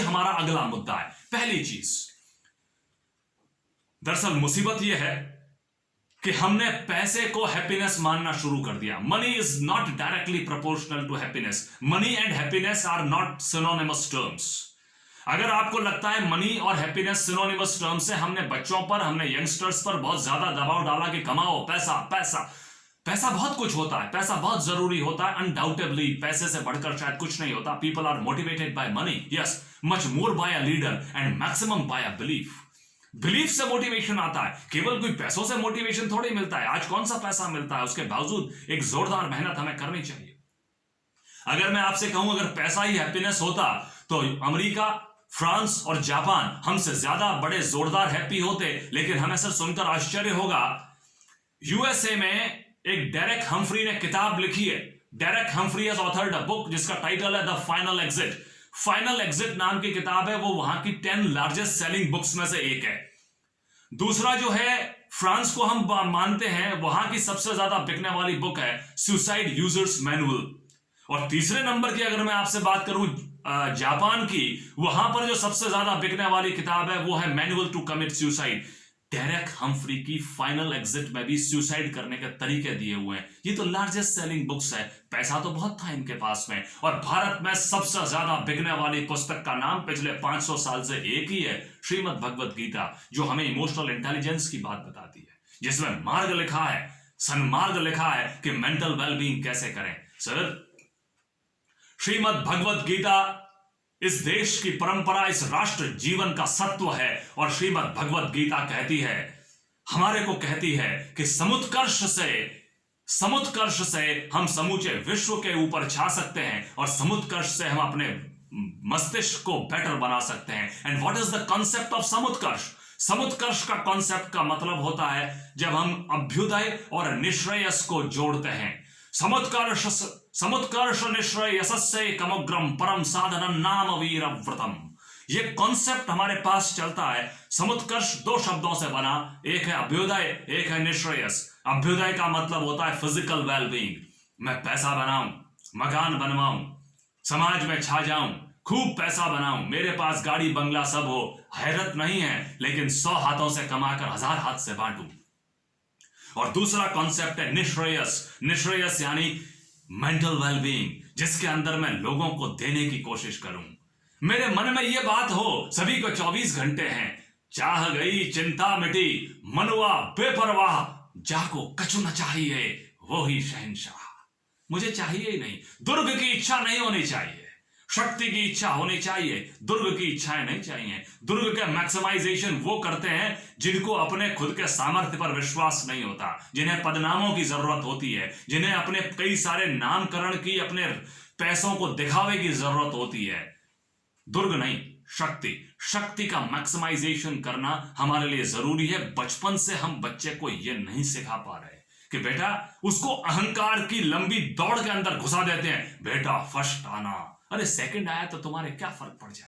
हमारा अगला मुद्दा है। पहली चीज, दरअसल मुसीबत यह है कि हमने पैसे को हैप्पीनेस मानना शुरू कर दिया। Money is not directly proportional to happiness. Money and happiness are not synonymous terms. अगर आपको लगता है मनी और हैप्पीनेस सिनोनिमस टर्म्स है, हमने बच्चों पर, हमने यंगस्टर्स पर बहुत ज्यादा दबाव डाला कि कमाओ पैसा पैसा। पैसा बहुत कुछ होता है, पैसा बहुत जरूरी होता है, अनडाउटेबली पैसे से बढ़कर शायद कुछ नहीं होता। People are motivated by money, yes, much more by a leader and maximum by a belief. Belief से मोटिवेशन आता है, केवल कोई पैसों से मोटिवेशन थोड़ी मिलता है। आज कौन सा पैसा मिलता है, उसके बावजूद एक जोरदार मेहनत हमें करनी चाहिए। अगर मैं आपसे कहूं अगर पैसा ही हैप्पीनेस होता तो अमेरिका, फ्रांस और जापान हमसे ज्यादा बड़े जोरदार हैप्पी होते। लेकिन हमें सर सुनकर आश्चर्य होगा, यूएसए में एक डेरेक हम्फ्री ने किताब लिखी है। Derek Humphry has authored a book जिसका टाइटल है the final exit. Final exit नाम की किताब है, वो वहां की 10 लार्जेस्ट सेलिंग बुक्स में से एक है। दूसरा जो है, फ्रांस को हम मानते हैं वहां की सबसे ज्यादा बिकने वाली बुक है सुसाइड यूजर्स मैनुअल। और तीसरे नंबर की अगर मैं आपसे बात करूं जापान की, वहां पर जो सबसे ज्यादा बिकने वाली किताब है वो है manual to commit suicide. Derek Humphry की फाइनल एग्जिट में भी सुसाइड करने के तरीके दिए हुए हैं। ये तो लार्जेस्ट सेलिंग बुक्स है, पैसा तो बहुत था इनके पास में। और भारत में सबसे ज्यादा बिकने वाली पुस्तक का नाम पिछले 500 साल से एक ही है, श्रीमद् भगवत गीता, जो हमें इमोशनल इंटेलिजेंस की बात बताती है, जिसमें मार्ग लिखा है, सन्मार्ग लिखा है कि मेंटल वेलबींग कैसे करें। सर, श्रीमद् भगवत गीता इस देश की परंपरा, इस राष्ट्र जीवन का सत्व है। और श्रीमद् भगवत गीता कहती है, हमारे को कहती है कि समुत्कर्ष से हम समूचे विश्व के ऊपर छा सकते हैं और समुत्कर्ष से हम अपने मस्तिष्क को बेटर बना सकते हैं। And what is the concept of समुत्कर्ष? समुत्कर्ष का कॉन्सेप्ट का मतलब होता है जब हम अभ्युदय और निश्रेयस को जोड़ते हैं। समुत्कर्ष निश्रेयसस्य कमुग्रम परम साधनम नाम वीर व्रतम। ये कॉन्सेप्ट हमारे पास चलता है। समुत्कर्ष 2 शब्दों से बना, एक है अभ्युदय, एक है निश्रेयस। अभ्युदय का मतलब होता है फिजिकल वेलबींग, मैं पैसा बनाऊं, मकान बनवाऊं, समाज में छा जाऊं, खूब पैसा बनाऊं, मेरे पास गाड़ी बंगला सब हो, हैरत नहीं है, लेकिन 100 हाथों से कमाकर 1000 हाथ से बांटूं। और दूसरा कॉन्सेप्ट है निश्रेयस। निश्रेयस यानी मेंटल वेलबींग, जिसके अंदर मैं लोगों को देने की कोशिश करूं। मेरे मन में यह बात हो, सभी को 24 घंटे हैं, चाह गई चिंता मिटी, मनुआ बेपरवाह, जाको कछु न चाहिए वो ही शहंशाह। मुझे चाहिए ही नहीं, दुर्ग की इच्छा नहीं होनी चाहिए, शक्ति की इच्छा होनी चाहिए, दुर्ग की इच्छाएं नहीं चाहिए। दुर्ग के मैक्सिमाइजेशन वो करते हैं जिनको अपने खुद के सामर्थ्य पर विश्वास नहीं होता, जिन्हें पदनामों की जरूरत होती है, जिन्हें अपने कई सारे नामकरण की, अपने पैसों को दिखावे की जरूरत होती है। दुर्ग नहीं, शक्ति का मैक्सिमाइजेशन करना हमारे लिए जरूरी है। बचपन से हम बच्चे को यह नहीं सिखा पा रहे कि बेटा, उसको अहंकार की लंबी दौड़ के अंदर घुसा देते हैं, बेटा फर्स्ट आना। अरे सेकंड आया तो तुम्हारे क्या फर्क पड़ जाए।